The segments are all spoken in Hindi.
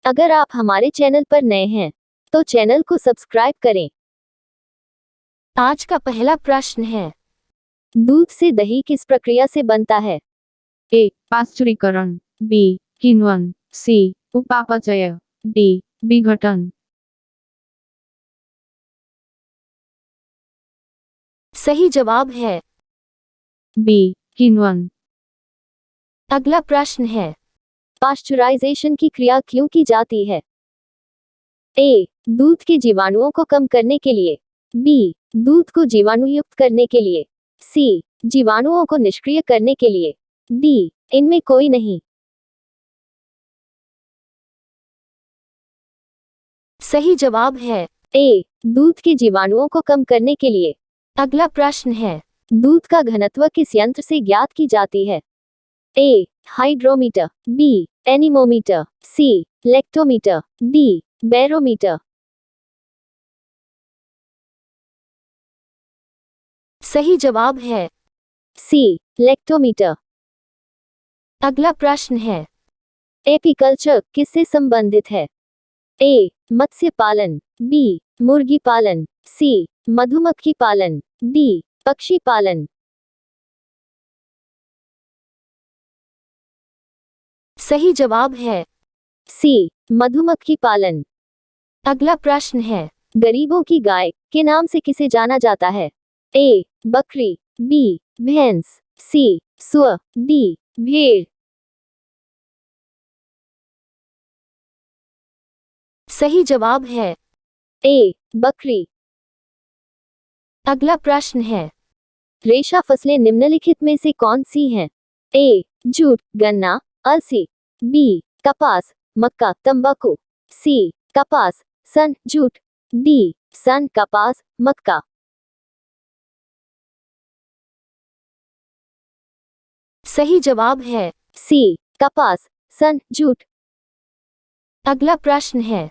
अगर आप हमारे चैनल पर नए हैं तो चैनल को सब्सक्राइब करें। आज का पहला प्रश्न है, दूध से दही किस प्रक्रिया से बनता है? ए. पाश्चुरीकरण, बी. किण्वन, सी. उपापचय, डी. विघटन। सही जवाब है बी. किण्वन। अगला प्रश्न है, पाश्चराइजेशन की क्रिया क्यों की जाती है? ए. दूध के जीवाणुओं को कम करने के लिए, बी. दूध को जीवाणुयुक्त करने के लिए, सी. जीवाणुओं को निष्क्रिय करने के लिए, डी. इनमें कोई नहीं। सही जवाब है ए. दूध के जीवाणुओं को कम करने के लिए। अगला प्रश्न है, दूध का घनत्व किस यंत्र से ज्ञात की जाती है? A. Hydrometer, B. Anemometer, C. Lactometer, D. Barometer. सही जवाब है सी. लेक्टोमीटर। अगला प्रश्न है, एपीकल्चर किससे संबंधित है? ए. मत्स्य पालन, बी. मुर्गी पालन, सी. मधुमक्खी पालन, डी. पक्षी पालन। सही जवाब है सी. मधुमक्खी पालन। अगला प्रश्न है, गरीबों की गाय के नाम से किसे जाना जाता है? ए. बकरी, बी. भैंस, सी. सूअर, डी. भेड़। सही जवाब है ए. बकरी। अगला प्रश्न है, रेशा फसलें निम्नलिखित में से कौन सी हैं? ए. जूट, गन्ना, अलसी, बी. कपास, मक्का, तंबाकू, सी. कपास, सन, जूट, डी. सन, कपास, मक्का। सही जवाब है सी. कपास, सन, जूट। अगला प्रश्न है,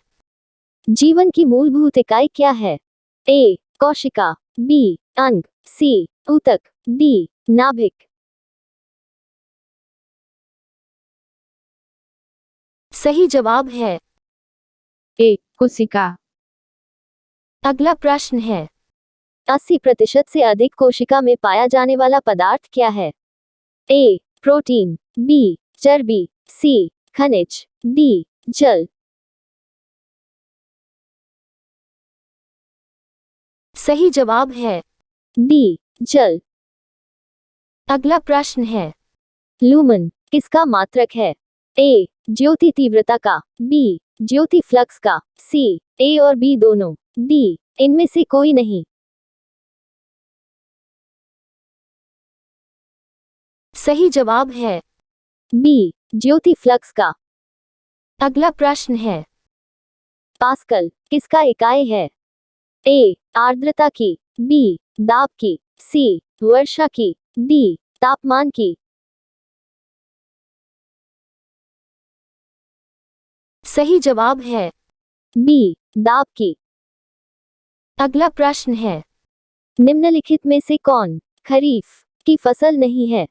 जीवन की मूलभूत इकाई क्या है? ए. कोशिका, बी. अंग, सी. ऊतक, डी. नाभिक। सही जवाब है ए. कोशिका। अगला प्रश्न है, 80% से अधिक कोशिका में पाया जाने वाला पदार्थ क्या है? ए. Protein, B. चर्बी, सी. खनिज, डी. जल। सही जवाब है डी. जल। अगला प्रश्न है, लूमन किसका मात्रक है? ए. ज्योति तीव्रता का, बी. ज्योति फ्लक्स का, सी. ए और बी दोनों, डी. इनमें से कोई नहीं। सही जवाब है बी. ज्योति फ्लक्स का। अगला प्रश्न है, पास्कल किसका इकाई है? ए. आर्द्रता की, बी. दाब की, सी. वर्षा की, डी. तापमान की। सही जवाब है बी. दाब की। अगला प्रश्न है, निम्नलिखित में से कौन खरीफ की फसल नहीं है?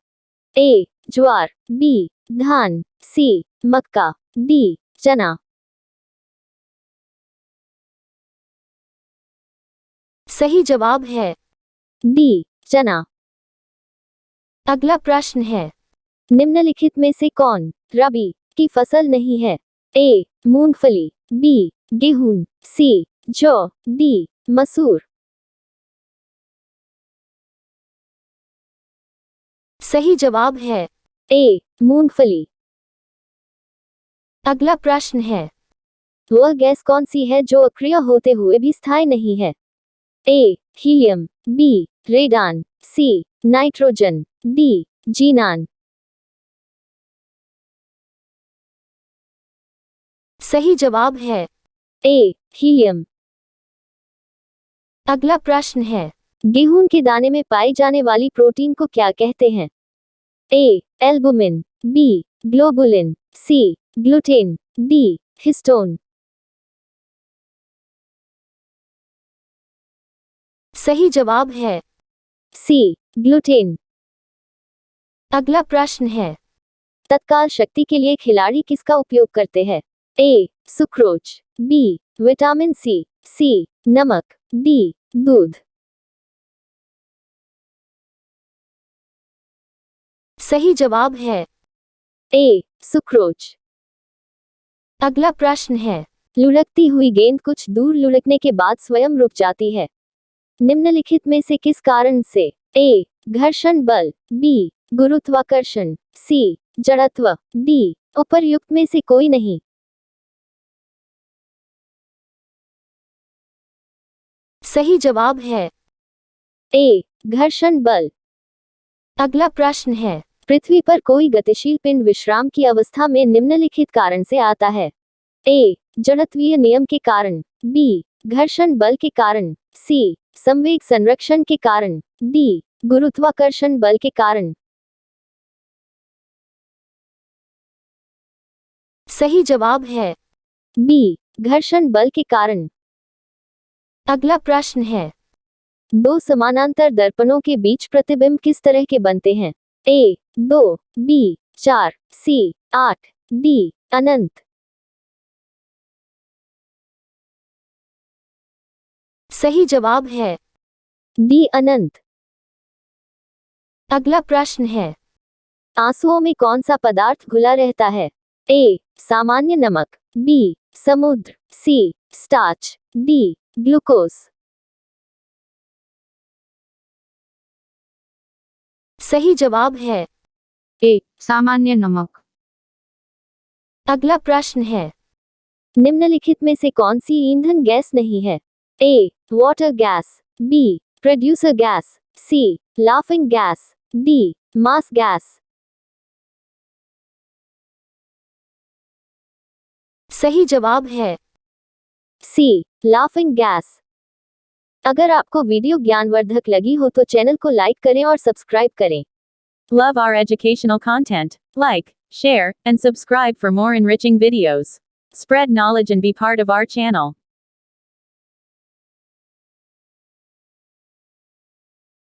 ए. ज्वार, बी. धान, सी. मक्का, डी. चना। सही जवाब है डी. चना। अगला प्रश्न है, निम्नलिखित में से कौन रबी की फसल नहीं है? ए. मूंगफली, बी. गेहूं, सी. जौ, डी. मसूर। सही जवाब है ए. मूंगफली। अगला प्रश्न है, वह गैस कौन सी है जो अक्रिय होते हुए भी स्थायी नहीं है? A. Helium, B. Radon, C. Nitrogen, D. Xenon. सही जवाब है ए. हीलियम। अगला प्रश्न है, गेहूं के दाने में पाई जाने वाली प्रोटीन को क्या कहते हैं? A. Albumin, B. Globulin, C. Gluten, D. Histone. सही जवाब है सी. ग्लूटेन। अगला प्रश्न है, तत्काल शक्ति के लिए खिलाड़ी किसका उपयोग करते हैं? ए सुक्रोज, बी विटामिन सी, सी नमक, डी दूध। सही जवाब है ए सुक्रोज। अगला प्रश्न है, लुढ़कती हुई गेंद कुछ दूर लुढ़कने के बाद स्वयं रुक जाती है। निम्नलिखित में से किस कारण से? ए घर्षण बल, बी गुरुत्वाकर्षण, सी जड़त्व, डी उपर्युक्त में से कोई नहीं। सही जवाब है ए घर्षण बल। अगला प्रश्न है, पृथ्वी पर कोई गतिशील पिंड विश्राम की अवस्था में निम्नलिखित कारण से आता है। ए जड़त्वीय नियम के कारण, बी घर्षण बल के कारण, सी संवेग संरक्षण के कारण, डी गुरुत्वाकर्षण बल के कारण। सही जवाब है बी घर्षण बल के कारण। अगला प्रश्न है, दो समानांतर दर्पणों के बीच प्रतिबिंब किस तरह के बनते हैं? ए 2, बी 4, सी 8, डी अनंत। सही जवाब है डी अनंत। अगला प्रश्न है, आंसुओं में कौन सा पदार्थ घुला रहता है? ए सामान्य नमक, बी समुद्र, सी स्टार्च, डी ग्लूकोज। सही जवाब है ए सामान्य नमक। अगला प्रश्न है, निम्नलिखित में से कौन सी ईंधन गैस नहीं है? A water gas, B producer gas, C laughing gas, D marsh gas. सही जवाब है सी लाफिंग गैस। अगर आपको वीडियो ज्ञानवर्धक लगी हो तो चैनल को लाइक करें और सब्सक्राइब करें। Love our educational content. Like, share, and subscribe for more enriching videos. Spread knowledge and be part of our channel.